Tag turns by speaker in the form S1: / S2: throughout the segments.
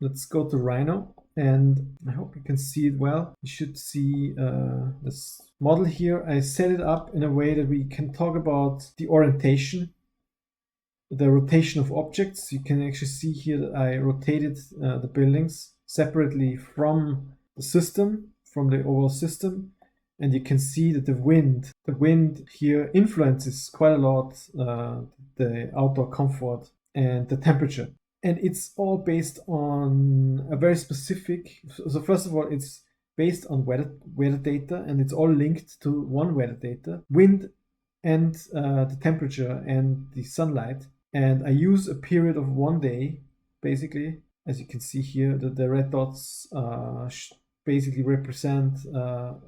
S1: let's go to Rhino, and I hope you can see it well. You should see this model here. I set it up in a way that we can talk about the orientation, the rotation of objects. You can actually see here that I rotated the buildings separately from the system, from the overall system. And you can see that the wind here influences quite a lot the outdoor comfort and the temperature. And it's all based on a very specific, so first of all, it's based on weather data, and it's all linked to one weather data, wind and the temperature and the sunlight. And I use a period of 1 day, basically. As you can see here, the red dots basically represent how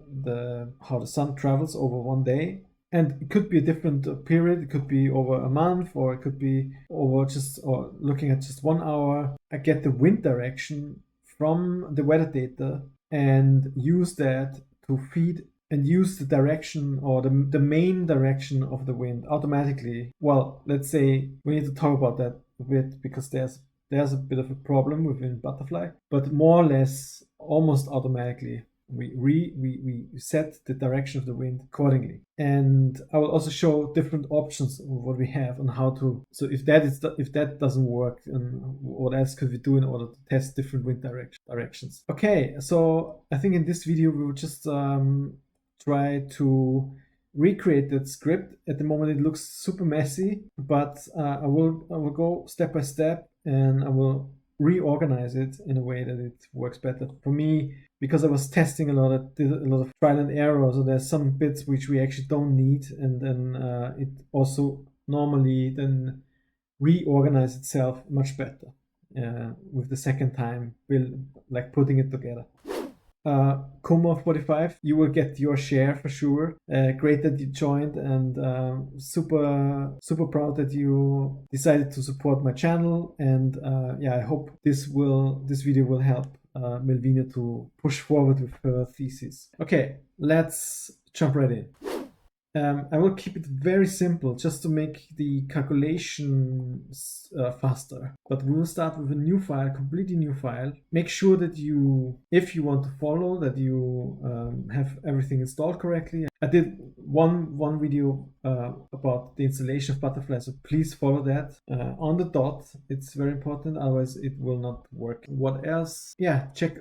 S1: the sun travels over 1 day. And it could be a different period. It could be over a month, or it could be over or looking at just 1 hour. I get the wind direction from the weather data and use that to feed and use the direction, or the main direction of the wind automatically. Well, let's say we need to talk about that a bit, because there's a bit of a problem within Butterfly, but more or less almost automatically we set the direction of the wind accordingly. And I will also show different options of what we have and how to. So if that doesn't work, and what else could we do in order to test different wind directions? Okay, so I think in this video we will just try to recreate that script. At the moment it looks super messy, but I will go step by step, and I will reorganize it in a way that it works better for me, because I was testing did a lot of trial and error. So there's some bits which we actually don't need, and then it also normally then reorganize itself much better with the second time like putting it together. Como of 45, you will get your share for sure. Great that you joined, and super proud that you decided to support my channel. And yeah, I hope this video will help Melvina to push forward with her thesis. Okay, let's jump right in. I will keep it very simple just to make the calculations faster. But we will start with a new file, completely new file. Make sure that if you want to follow, that you have everything installed correctly. I did one video about the installation of Butterfly, so please follow that on the dot. It's very important, otherwise it will not work. What else? Yeah, check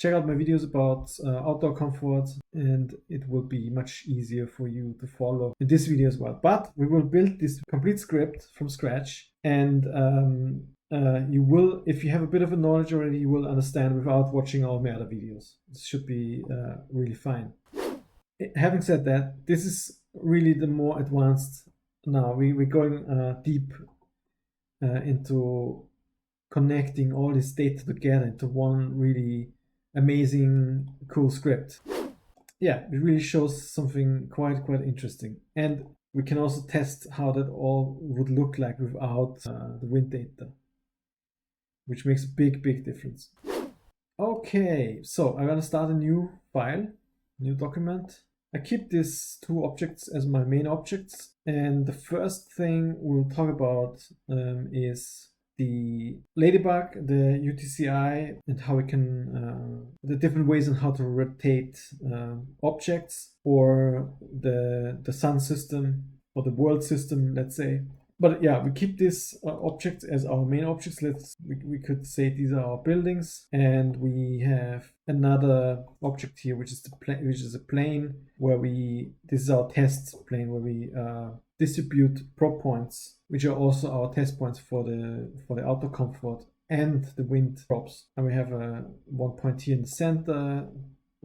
S1: out my videos about outdoor comfort, and it will be much easier for you to follow in this video as well. But we will build this complete script from scratch, and you will, if you have a bit of a knowledge already, you will understand without watching all my other videos. This should be really fine. Having said that, this is really the more advanced now. We're going deep into connecting all this data together into one really amazing, cool script. Yeah, it really shows something quite interesting. And we can also test how that all would look like without the wind data, which makes a big difference. Okay, so I'm gonna start a new file, new document. I keep these two objects as my main objects, and the first thing we'll talk about is the Ladybug, the UTCI, and how we can the different ways on how to rotate objects, or the sun system, or the world system, let's say. But yeah, we keep this object as our main objects. We could say these are our buildings, and we have another object here, which is a plane where this is our test plane, where we distribute prop points, which are also our test points for the outdoor comfort and the wind props. And we have one point here in the center.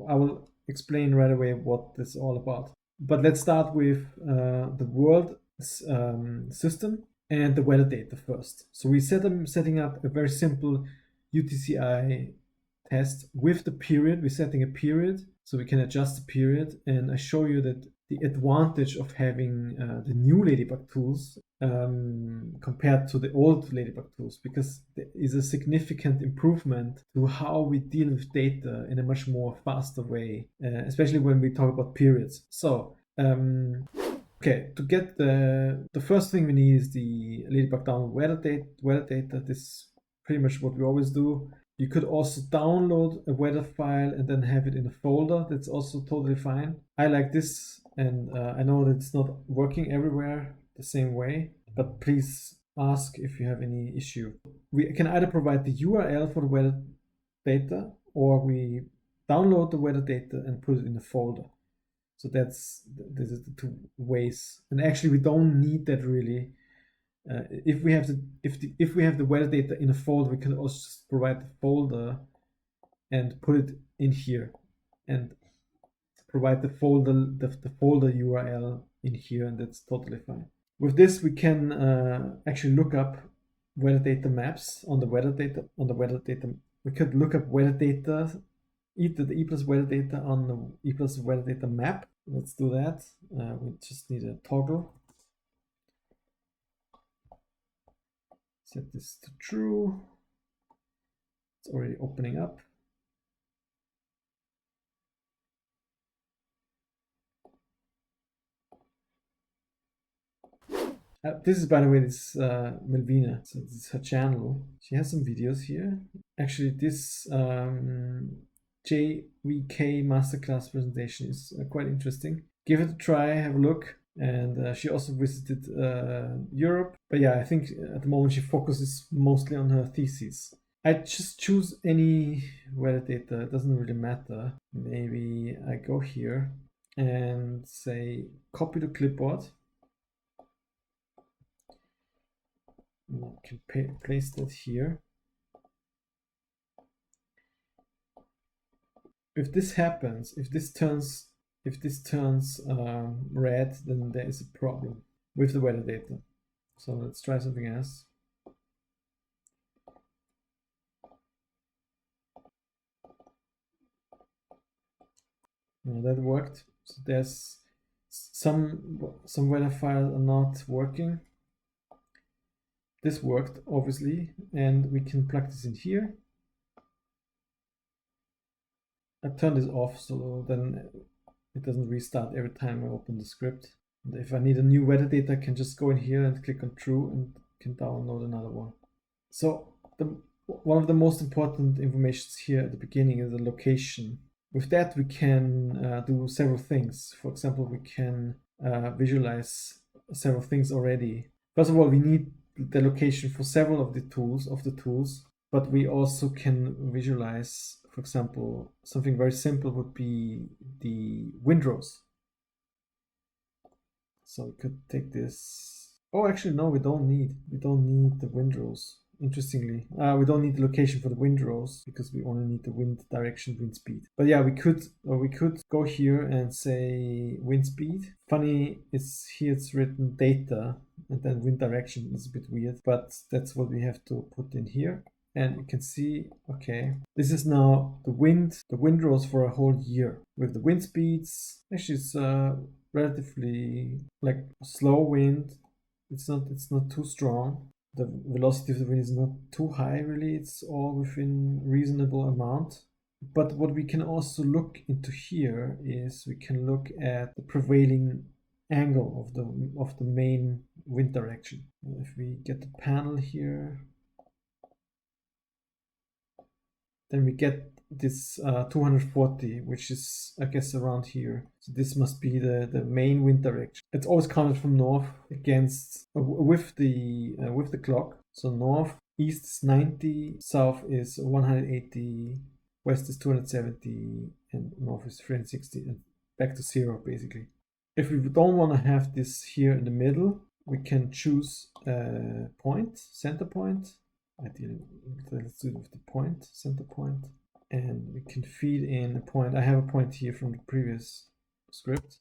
S1: I will explain right away what this is all about. But let's start with the world system and the weather data first. So we setting up a very simple UTCI test with the period. We're setting a period so we can adjust the period, and I show you that the advantage of having the new Ladybug tools compared to the old Ladybug tools, because there is a significant improvement to how we deal with data in a much more faster way, especially when we talk about periods. So okay, to get the first thing we need is the Ladybug download weather data. This is pretty much what we always do. You could also download a weather file and then have it in a folder. That's also totally fine. I like this, and I know that it's not working everywhere the same way, but please ask if you have any issue. We can either provide the URL for the weather data, or we download the weather data and put it in a folder. So this is the two ways. And actually, we don't need that really. If we have the weather data in a folder, we can also just provide the folder and put it in here, and provide the folder URL in here, and that's totally fine. With this, we can actually look up weather data maps on the weather data. We could look up weather data, either the e+ weather data on the e+ weather data map. Let's do that. We just need a toggle. Set this to true. It's already opening up. This is, by the way, this Melvina. So this is her channel. She has some videos here. Actually, this JVK masterclass presentation is quite interesting. Give it a try, have a look. And she also visited Europe. But yeah, I think at the moment she focuses mostly on her thesis. I just choose any weather data. It doesn't really matter. Maybe I go here and say copy to clipboard. I can place that here. If this happens, if this turns red, then there is a problem with the weather data. So let's try something else. That worked. So there's some weather files are not working. This worked, obviously, and we can plug this in here. I turn this off so then it doesn't restart every time I open the script. And if I need a new weather data, I can just go in here and click on true and can download another one. So one of the most important informations here at the beginning is the location. With that, we can do several things. For example, we can visualize several things already. First of all, we need the location for several of the tools, but we also can visualize, for example, something very simple would be the windrows. So we could take this. Oh, actually, no, we don't need the windrows. Interestingly, we don't need the location for the windrows because we only need the wind direction, wind speed. But yeah, we could go here and say wind speed. Funny, it's written data and then wind direction is a bit weird, but that's what we have to put in here. And you can see, okay, this is now the windrows for a whole year with the wind speeds. Actually, it's relatively like slow wind. It's not too strong. The velocity of the wind is not too high, really. It's all within reasonable amount. But what we can also look into here is we can look at the prevailing angle of the main wind direction. If we get the panel here, then we get this 240, which is, I guess, around here. So this must be the main wind direction. It's always counted from north against with the clock. So north, east is 90, south is 180, west is 270, and north is 360, and back to zero basically. If we don't want to have this here in the middle, we can choose a point, center point. Ideally, let's do it with the point, center point, and we can feed in a point. I have a point here from the previous script,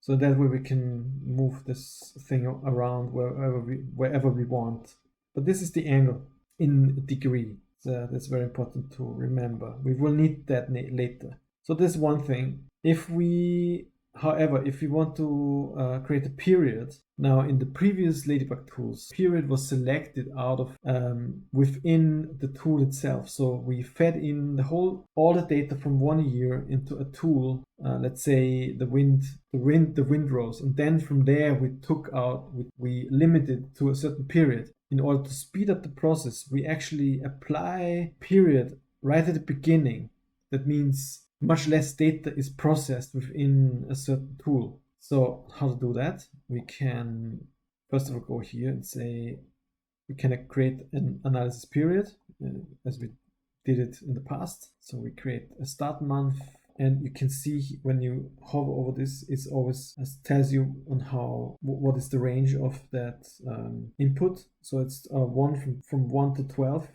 S1: so that way we can move this thing around wherever we want. But this is the angle in degree. So that's very important to remember. We will need that later. So this is one thing. If we However, if we want to create a period, now in the previous Ladybug tools, period was selected out of within the tool itself. So we fed in all the data from 1 year into a tool. Let's say the windrows, and then from there we limited to a certain period. In order to speed up the process, we actually apply period right at the beginning. That means much less data is processed within a certain tool. So how to do that? We can first of all go here and say we can create an analysis period as we did it in the past. So we create a start month, and you can see when you hover over this, it always tells you on what is the range of that input. So it's from 1 to 12.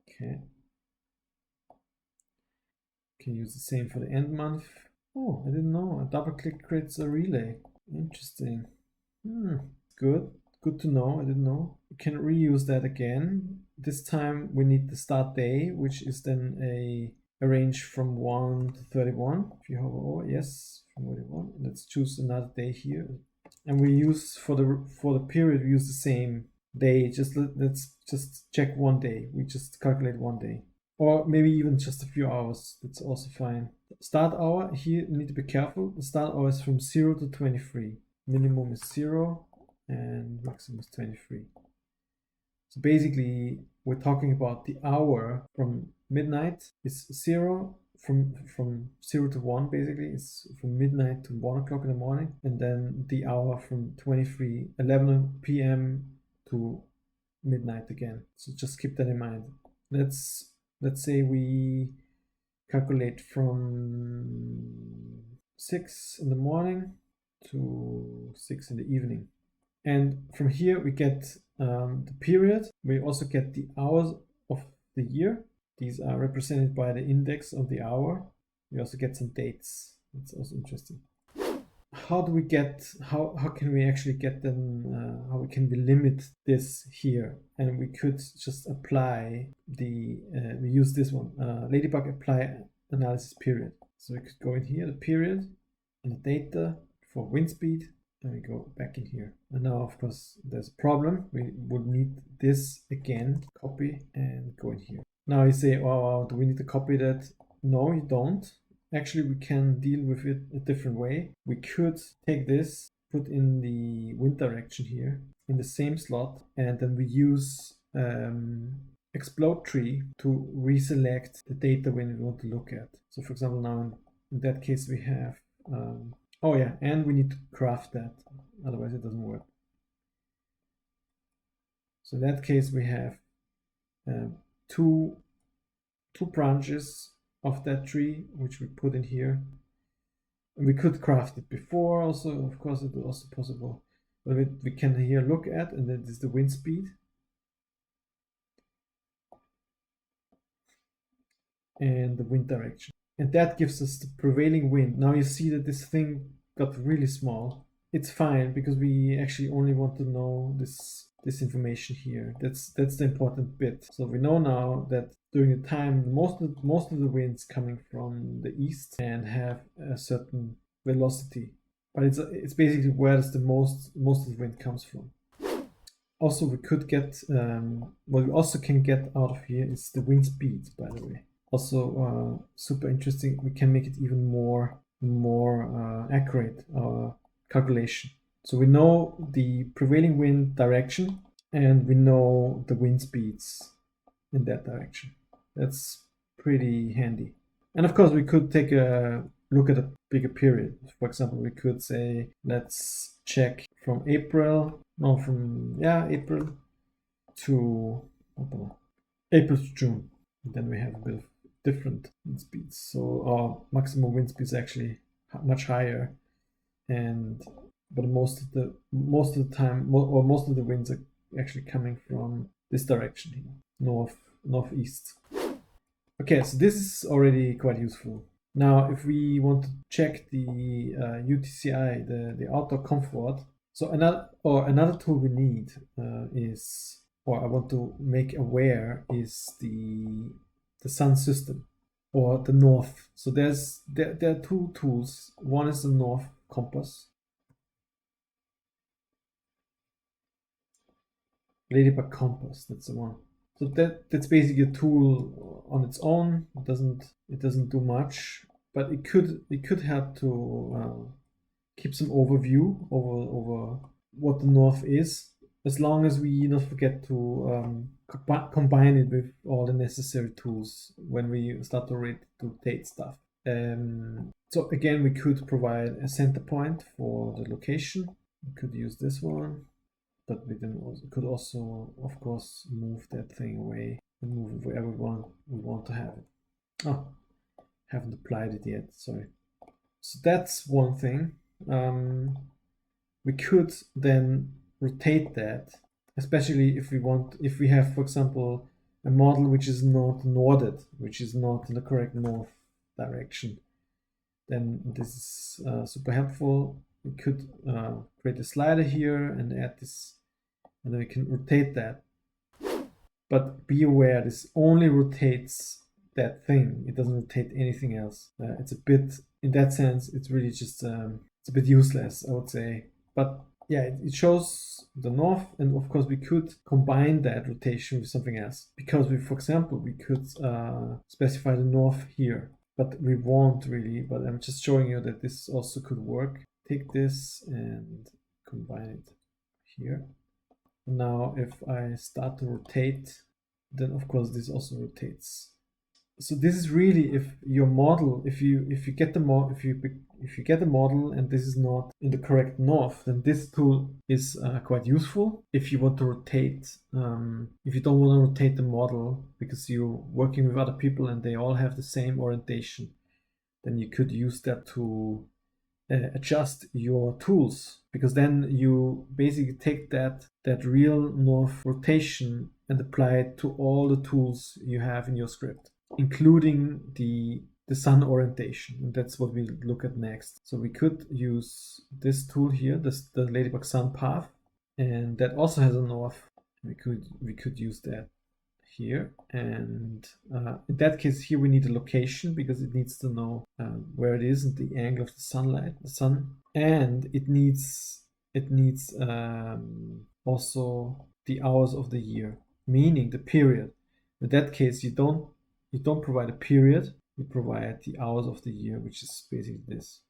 S1: Okay. Can use the same for the end month. Oh, I didn't know. A double click creates a relay. Interesting. Good. Good to know. I didn't know. We can reuse that again. This time we need the start day, which is then a range from 1 to 31. If you hover over, yes, from 31. Let's choose another day here. And we use for the period, we use the same day. Let's just check 1 day. We just calculate 1 day. Or maybe even just a few hours. That's also fine. Start hour, here you need to be careful. The start hour is from 0 to 23. Minimum is 0 and maximum is 23. So basically, we're talking about the hour from midnight is 0, from 0 to 1 basically. It's from midnight to 1 o'clock in the morning. And then the hour from 11 p.m. to midnight again. So just keep that in mind. Let's say we calculate from 6 in the morning to 6 in the evening. And from here we get the period. We also get the hours of the year. These are represented by the index of the hour. We also get some dates. That's also interesting. How do we get, how can we actually get them, how can we limit this here? And we could just apply we use this one, Ladybug apply analysis period. So we could go in here, the period, and the data for wind speed, and we go back in here. And now, of course, there's a problem. We would need this again, copy, and go in here. Now you say, oh, do we need to copy that? No, you don't. Actually, we can deal with it a different way. We could take this, put in the wind direction here, in the same slot, and then we use explode tree to reselect the data when we want to look at. So for example, now in that case we have, oh yeah, and we need to craft that, otherwise it doesn't work. So in that case we have two branches of that tree, which we put in here. And we could craft it before also, of course it is also possible. But we can here look at, and that is the wind speed. And the wind direction. And that gives us the prevailing wind. Now you see that this thing got really small. It's fine because we actually only want to know this information here. That's the important bit. So we know now that during the time most of the winds coming from the east and have a certain velocity. But it's basically where the most of the wind comes from. Also we could get what we also can get out of here is the wind speed, by the way. Also super interesting. We can make it even more accurate, our calculation. So we know the prevailing wind direction and we know the wind speeds in that direction. That's pretty handy. And of course we could take a look at a bigger period. For example, we could say, let's check from April to June. And then we have a bit of different wind speeds. So our maximum wind speed is actually much higher, but most of the winds are actually coming from this direction here, northeast. Okay, so this is already quite useful. Now, if we want to check the UTCI, the outdoor comfort, so another tool we need I want to make aware is the sun system. or the north. So there are two tools. One is the north compass. Ladybug compass, that's the one. So that's basically a tool on its own. It doesn't do much, but it could help to keep some overview over what the north is, as long as we not forget to combine it with all the necessary tools when we start to rotate stuff. So again, we could provide a center point for the location. We could use this one, but we then could also, of course, move that thing away and move it wherever we want to have it. Oh, haven't applied it yet, sorry. So that's one thing. We could then rotate that, especially if we have, for example, a model which is not northed, which is not in the correct north direction. Then this is super helpful. We could create a slider here and add this, and then we can rotate that. But be aware, this only rotates that thing. It doesn't rotate anything else. It's a bit, in that sense, it's really just it's a bit useless, I would say. But yeah, it shows the north, and of course we could combine that rotation with something else. Because for example, we could specify the north here, but we won't really, but I'm just showing you that this also could work. Take this and combine it here. Now if I start to rotate, then of course this also rotates. So this is really, if your model, if you get the model and this is not in the correct north, then this tool is quite useful. If you want to rotate, if you don't want to rotate the model because you're working with other people and they all have the same orientation, then you could use that to adjust your tools, because then you basically take that real north rotation and apply it to all the tools you have in your script, including the sun orientation, and that's what we look at next. So we could use this tool here, the Ladybug sun path, and that also has a north. We could use that here, and in that case here we need a location because it needs to know where it is and the angle of the sun, and it needs also the hours of the year, meaning the period. In that case, you don't provide a period, you provide the hours of the year, which is basically this.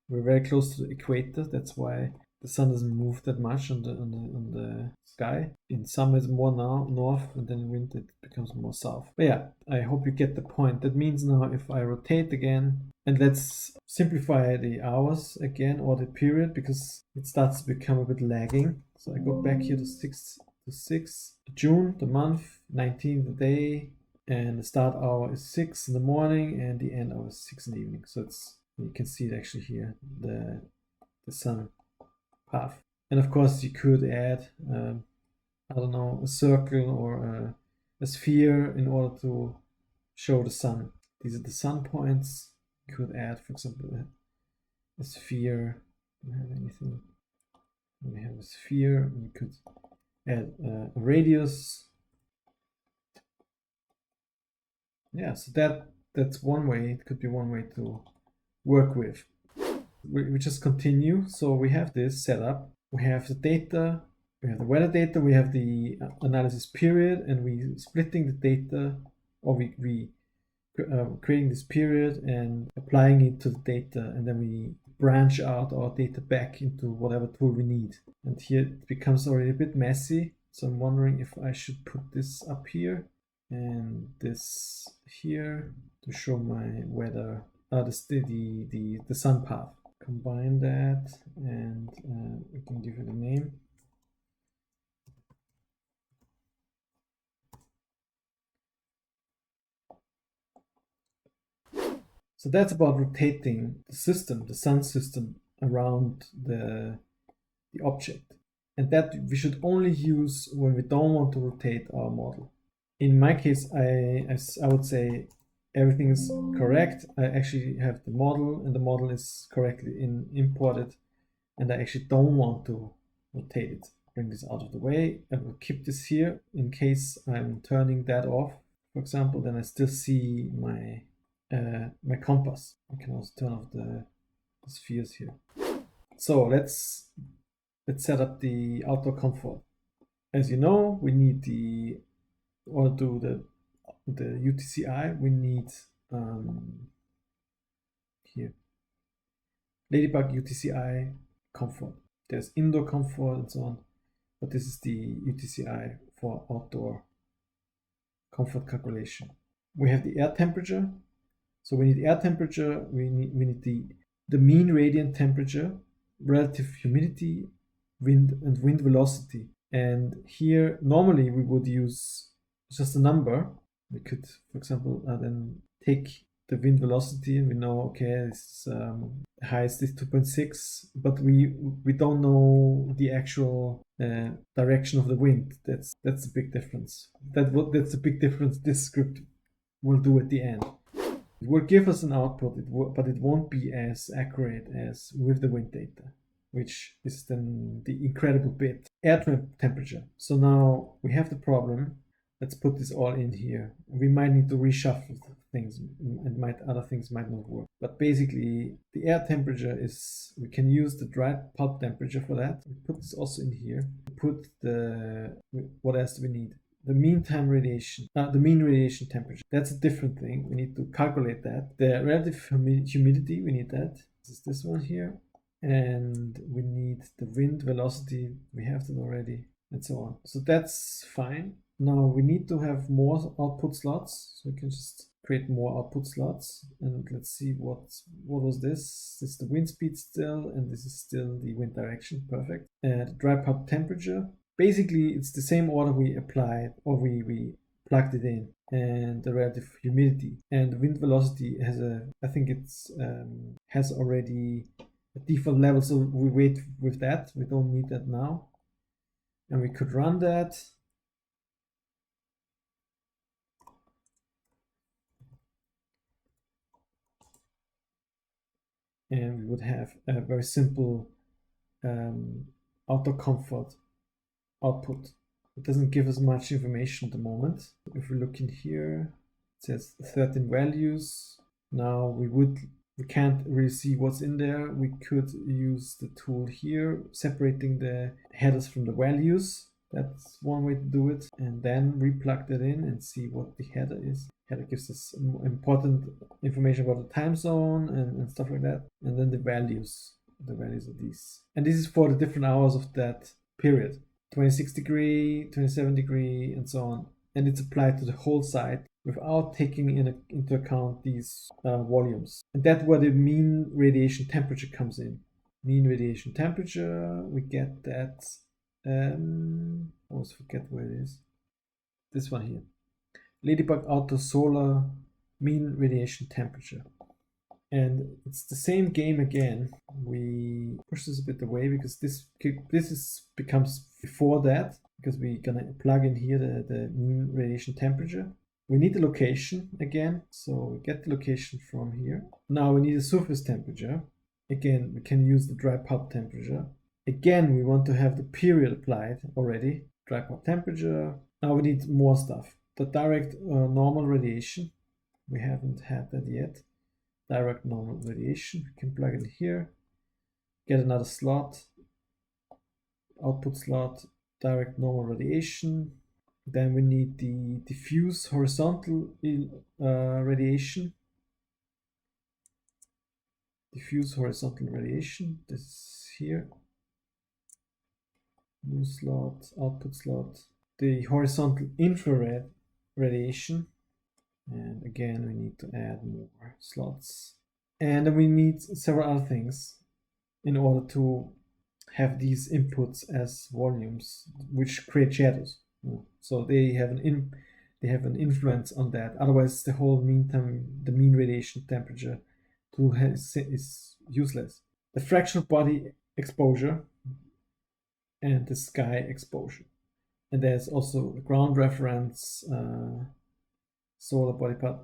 S1: We're very close to the equator, that's why the sun doesn't move that much on the sky. In summer it's more now north, and then in winter it becomes more south. But yeah, I hope you get the point. That means now if I rotate again, and let's simplify the hours again, or the period, because it starts to become a bit lagging. So I go back here to 6 June, the month, 19 the day, and the start hour is 6 in the morning and the end hour is 6 in the evening. So it's, you can see it actually here, the sun path. And of course you could add I don't know, a circle or a sphere in order to show the sun. These are the sun points. You could add, for example, a sphere. Do we have anything? We have a sphere. You could add a radius. Yeah, so that's one way. It could be one way to work with. We just continue. So we have this set up. We have the data. We have the weather data. We have the analysis period, and we splitting the data, or we creating this period and applying it to the data, and then we branch out our data back into whatever tool we need. And here it becomes already a bit messy. So I'm wondering if I should put this up here and this here to show my weather, the sun path. Combine that, and we can give it a name. So that's about rotating the system, the sun system, around the object. And that we should only use when we don't want to rotate our model. In my case, I would say everything is correct. I actually have the model, and the model is correctly imported, and I actually don't want to rotate it. Bring this out of the way. I will keep this here in case I'm turning that off, for example. Then I still see my my compass. I can also turn off the spheres here. So let's set up the outdoor comfort. As you know, we need or do the UTCI, we need here Ladybug UTCI comfort. There's indoor comfort and so on, but this is the UTCI for outdoor comfort calculation. We have the air temperature, so we need air temperature. We need the mean radiant temperature, relative humidity, wind velocity. And here normally we would use just a number. We could, for example, then take the wind velocity, and we know, okay, it's highest is 2.6, but we don't know the actual direction of the wind. That's the big difference. That's the big difference this script will do at the end. It will give us an output, but it won't be as accurate as with the wind data, which is then the incredible bit. Air temperature. So now we have the problem. Let's put this all in here. We might need to reshuffle things, and other things might not work. But basically, the air temperature is, we can use the dried pulp temperature for that. We put this also in here. Put what else do we need? The mean radiation temperature. That's a different thing. We need to calculate that. The relative humidity, we need that. This is this one here. And we need the wind velocity. We have that already, and so on. So that's fine. Now we need to have more output slots. So we can just create more output slots. And let's see what was this. This is the wind speed still, and this is still the wind direction. Perfect. The dry pulp temperature. Basically, it's the same order we applied, or we plugged it in, and the relative humidity. And the wind velocity has I think it's has already a default level, so we wait with that. We don't need that now. And we could run that. And we would have a very simple outdoor comfort output. It doesn't give us much information at the moment. If we look in here, it says 13 values. Now we can't really see what's in there. We could use the tool here, separating the headers from the values. That's one way to do it. And then replug that in and see what the header is. Header gives us important information about the time zone and stuff like that. And then the values of these. And this is for the different hours of that period. 26 degree, 27 degree, and so on. And it's applied to the whole site without taking into account these volumes. And that's where the mean radiation temperature comes in. Mean radiation temperature, we get that. I always forget where it is. This one here. Ladybug outdoor solar mean radiation temperature. And it's the same game again. We push this a bit away because this becomes before that, because we're gonna plug in here the mean radiation temperature. We need the location again, so we get the location from here. Now we need a surface temperature. Again, we can use the dry pulp temperature. Again, we want to have the period applied already. Dry pulp temperature. Now we need more stuff. The direct normal radiation. We haven't had that yet. Direct normal radiation. We can plug in here. Get another slot. Output slot. Direct normal radiation. Then we need the diffuse horizontal radiation. Diffuse horizontal radiation. This is here. New slot, output slot. The horizontal infrared radiation. And again, we need to add more slots. And then we need several other things in order to have these inputs as volumes, which create shadows. So they have an influence on that. Otherwise, the whole the mean radiation temperature tool is useless. The fractional body exposure and the sky exposure. And there's also the ground reference, solar body part.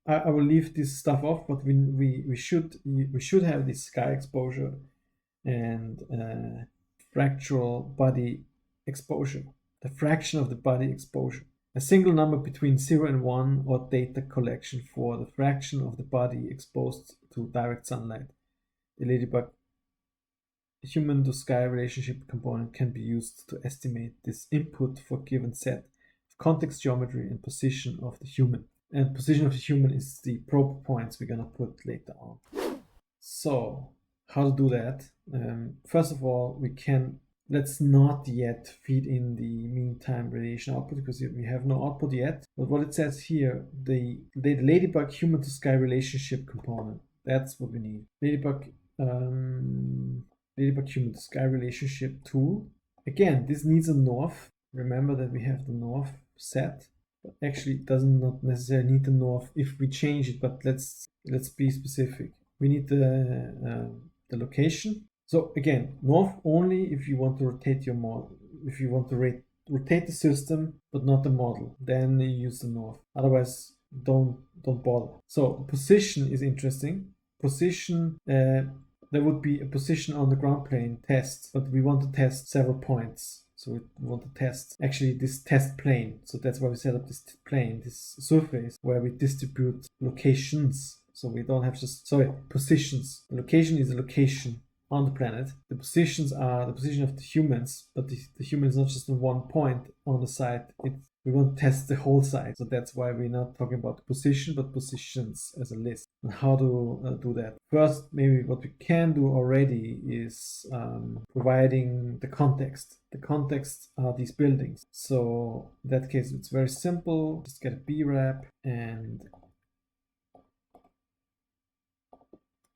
S1: I will leave this stuff off, but we should have the sky exposure and fractional body exposure. The fraction of the body exposure. A single number between 0 and 1 or data collection for the fraction of the body exposed to direct sunlight. The Ladybug human to sky relationship component can be used to estimate this input for given set of context geometry and position of the human. And position of the human is the probe points we're gonna put later on. So how to do that? First of all, let's not yet feed in the mean time radiation output because we have no output yet. But what it says here, the Ladybug human to sky relationship component, that's what we need. Ladybug human to sky relationship tool. Again, this needs a north. Remember that we have the north set, but actually it doesn't not necessarily need the north if we change it, but let's be specific. We need the location. So again, north only if you want to rotate your model. If you want to rotate the system but not the model, then you use the north. Otherwise, don't bother. So position is interesting. Position, there would be a position on the ground plane test, but we want to test several points. So we want to test actually this test plane. So that's why we set up this plane, this surface where we distribute locations. So we don't have just, positions. The location is a location on the planet. The positions are the position of the humans, but the human is not just on one point on the site. We want to test the whole site. So that's why we're not talking about position, but positions as a list. And how to do that? First, maybe what we can do already is providing the context. The context are these buildings. So in that case, it's very simple. Just get a B-wrap and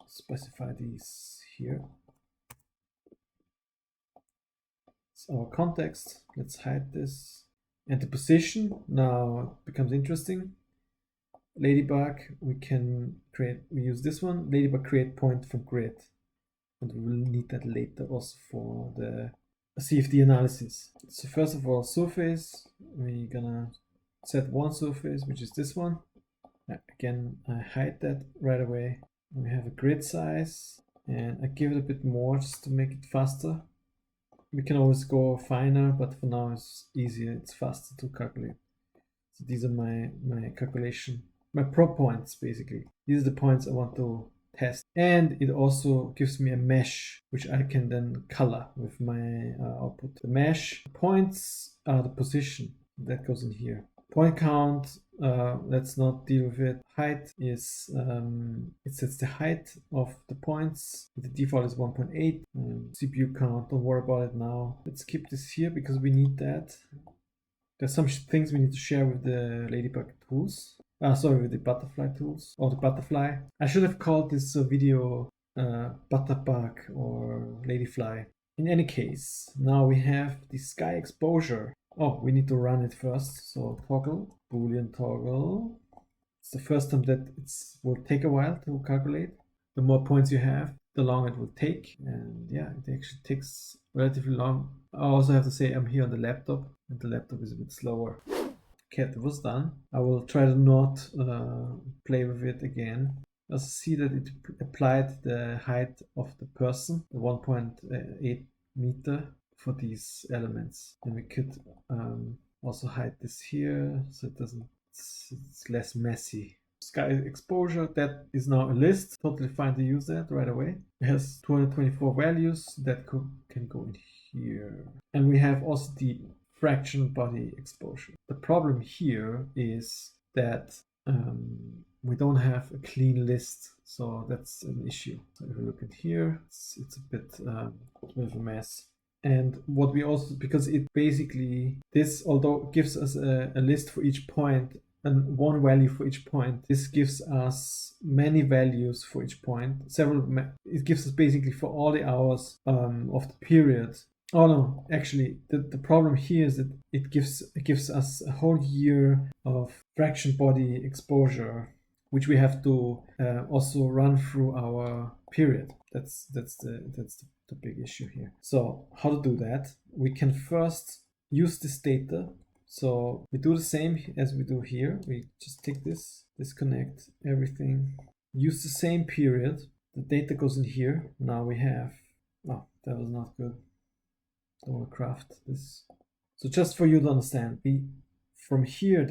S1: specify these here. It's our context. Let's hide this. And the position now becomes interesting. Ladybug, we use this one. Ladybug create point from grid. And we will need that later also for the CFD analysis. So first of all, surface, we're gonna set one surface, which is this one. Again, I hide that right away. We have a grid size and I give it a bit more just to make it faster. We can always go finer, but for now it's easier, it's faster to calculate. So these are my calculation, my probe points basically. These are the points I want to test. And it also gives me a mesh, which I can then color with my output. The mesh points are the position, that goes in here. Point count, let's not deal with it. Height is, it sets the height of the points. The default is 1.8. CPU count, don't worry about it now. Let's keep this here because we need that. There's some things we need to share with the Ladybug tools. With the Butterfly tools, or the Butterfly. I should have called this video Butterbug or Ladyfly. In any case, now we have the sky exposure. Oh, we need to run it first. So toggle, Boolean toggle. It's the first time that it will take a while to calculate. The more points you have, the longer it will take. And yeah, it actually takes relatively long. I also have to say I'm here on the laptop, and the laptop is a bit slower. Okay, that was done. I will try to not play with it again. Also see that it applied the height of the person, the 1.8 meter for these elements. And we could also hide this here so it's less messy. Sky exposure, that is now a list. Totally fine to use that right away. It has 224 values that can go in here. And we have also the fraction body exposure. The problem here is that we don't have a clean list, so that's an issue. So if we look at here, it's a bit of a mess. And what we also, because it basically, this although gives us a list for each point and one value for each point, this gives us many values for each point. It gives us basically for all the hours of the period. Oh no, actually the problem here is that it gives us a whole year of fraction body exposure, which we have to also run through our period. That's the big issue here. So how to do that? We can first use this data. So we do the same as we do here. We just take this, disconnect everything, use the same period. The data goes in here. Now we have, oh, that was not good. Don't want to craft this. So just for you to understand, we from here,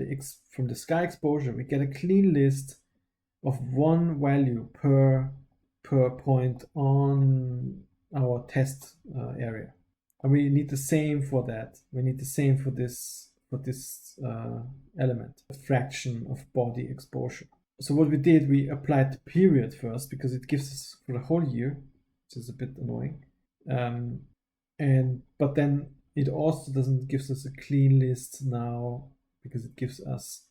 S1: from the sky exposure, we get a clean list of one value per point on our test area, and we need the same for that. We need the same for this element, a fraction of body exposure. So what we did, we applied the period first because it gives us for the whole year, which is a bit annoying. But then it also doesn't give us a clean list now because it gives us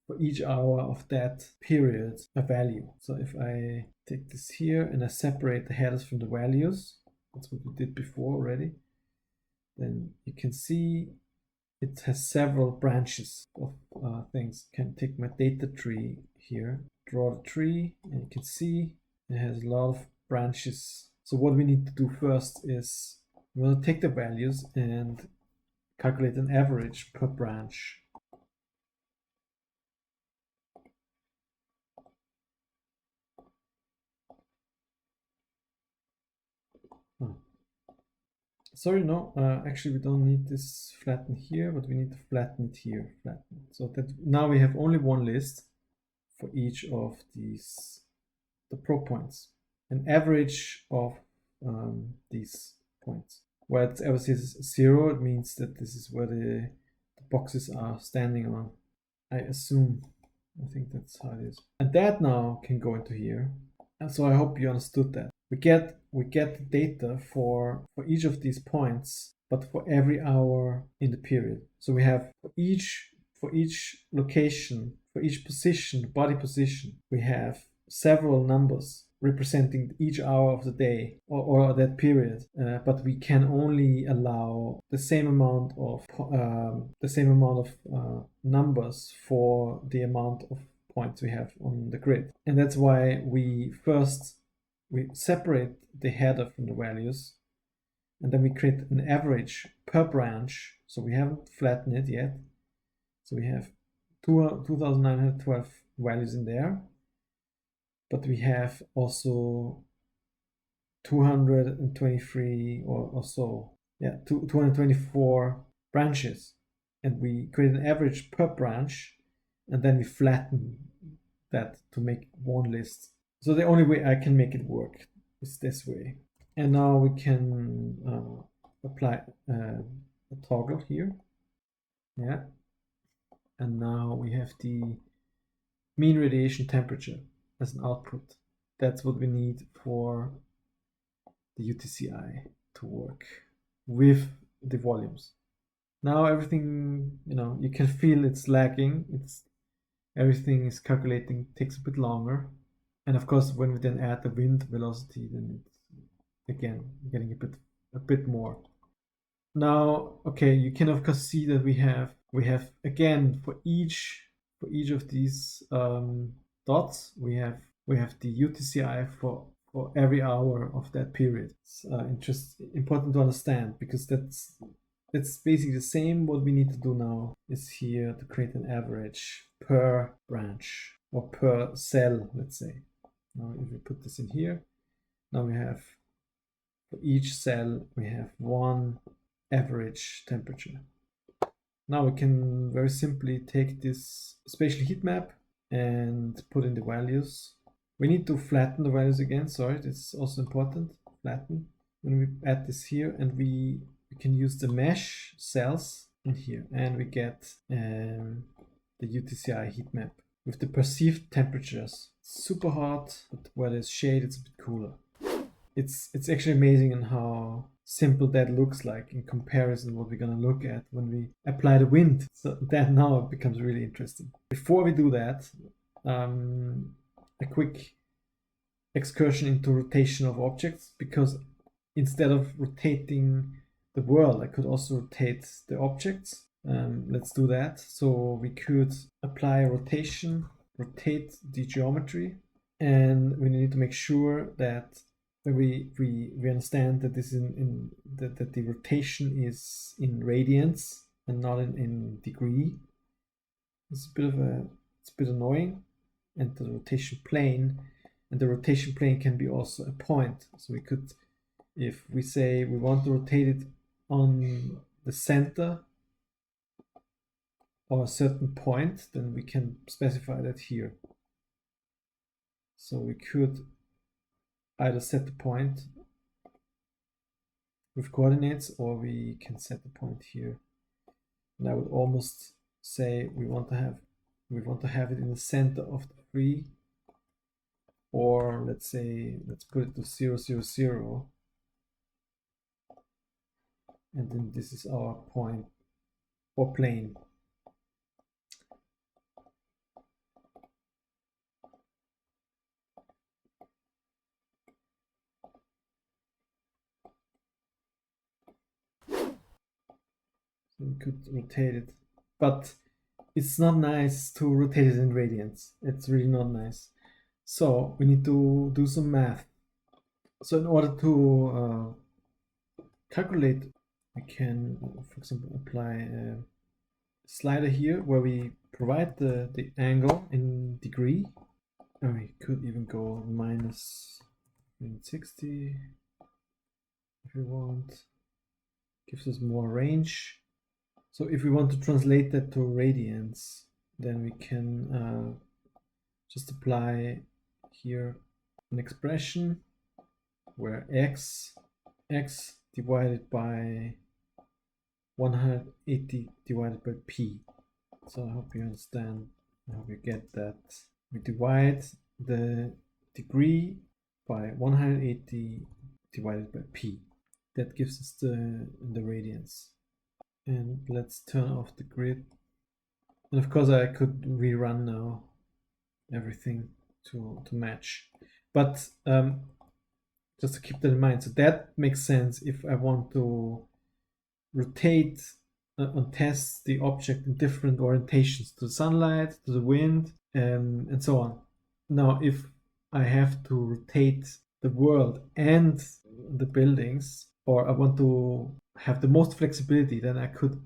S1: for each hour of that period a value. So if I take this here and I separate the headers from the values, that's what we did before already, then you can see it has several branches of things. I can take my data tree here, draw the tree, and you can see it has a lot of branches. So what we need to do first is we want to take the values and calculate an average per branch. Sorry, no, actually we don't need this flatten here, but we need to flatten it here, flatten. So that now we have only one list for each of these, the pro points, an average of these points. Where it ever says 0, it means that this is where the boxes are standing on. I assume, I think that's how it is. And that now can go into here. And so I hope you understood that. We get the data for each of these points, but for every hour in the period. So we have for each location, for each position, body position, we have several numbers representing each hour of the day or that period, but we can only allow the same amount of numbers for the amount of points we have on the grid. And that's why we separate the header from the values, and then we create an average per branch. So we haven't flattened it yet. So we have 2,912 values in there, but we have also 223 or so, 224 branches, and we create an average per branch, and then we flatten that to make one list. So the only way I can make it work is this way. And now we can apply a toggle here. Yeah. And now we have the mean radiation temperature as an output. That's what we need for the UTCI to work with the volumes. Now everything, you can feel it's lagging. Everything is calculating, takes a bit longer. And of course, when we then add the wind velocity, then it's again getting a bit more. Now, okay, you can of course see that we have again for each of these dots, we have the UTCI for every hour of that period. It's just important to understand because that's basically the same. What we need to do now is here to create an average per branch or per cell, let's say. Now if we put this in here, now we have for each cell we have one average temperature. Now we can very simply take this spatial heat map and put in the values. We need to flatten the values again, sorry, it's also important, flatten. When we add this here, and we can use the mesh cells in here, and we get the UTCI heat map with the perceived temperatures. Super hot, but where there's shade it's a bit cooler. It's actually amazing in how simple that looks like in comparison what we're going to look at when we apply the wind. So that now it becomes really interesting. Before we do that, a quick excursion into rotation of objects, because instead of rotating the world, I could also rotate the objects. Let's do that. So we could apply a rotation, rotate the geometry, and we need to make sure that we understand that this that the rotation is in radians and not in degree. It's a bit annoying. And the rotation plane, and the rotation plane can be also a point. So we could, if we say we want to rotate it on the center or a certain point, then we can specify that here. So we could either set the point with coordinates, or we can set the point here. And I would almost say we want to have it in the center of the tree, or let's put it to 0, 0, 0, and then this is our point or plane. So we could rotate it, but it's not nice to rotate it in radians. It's really not nice. So we need to do some math. So in order to calculate, we can, for example, apply a slider here where we provide the angle in degree. And we could even go minus 60 if we want. Gives us more range. So if we want to translate that to radians, then we can just apply here an expression where x divided by 180 divided by p. So I hope you understand, I hope you get that. We divide the degree by 180 divided by p. That gives us the radians. And let's turn off the grid. And of course I could rerun now everything to match. But just to keep that in mind. So that makes sense if I want to rotate and test the object in different orientations, to the sunlight, to the wind, and so on. Now, if I have to rotate the world and the buildings, or I want to have the most flexibility, then I could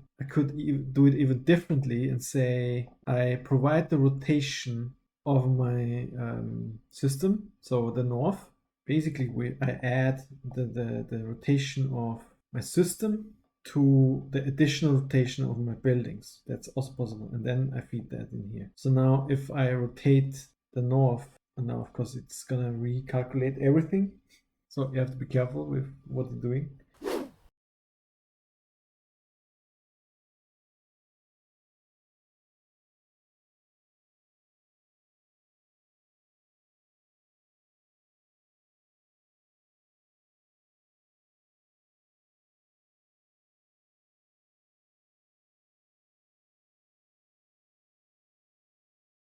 S1: do it even differently and say I provide the rotation of my system, so the north. Basically, I add the rotation of my system to the additional rotation of my buildings. That's also possible. And then I feed that in here. So now if I rotate the north, and now of course it's gonna recalculate everything. So you have to be careful with what you're doing.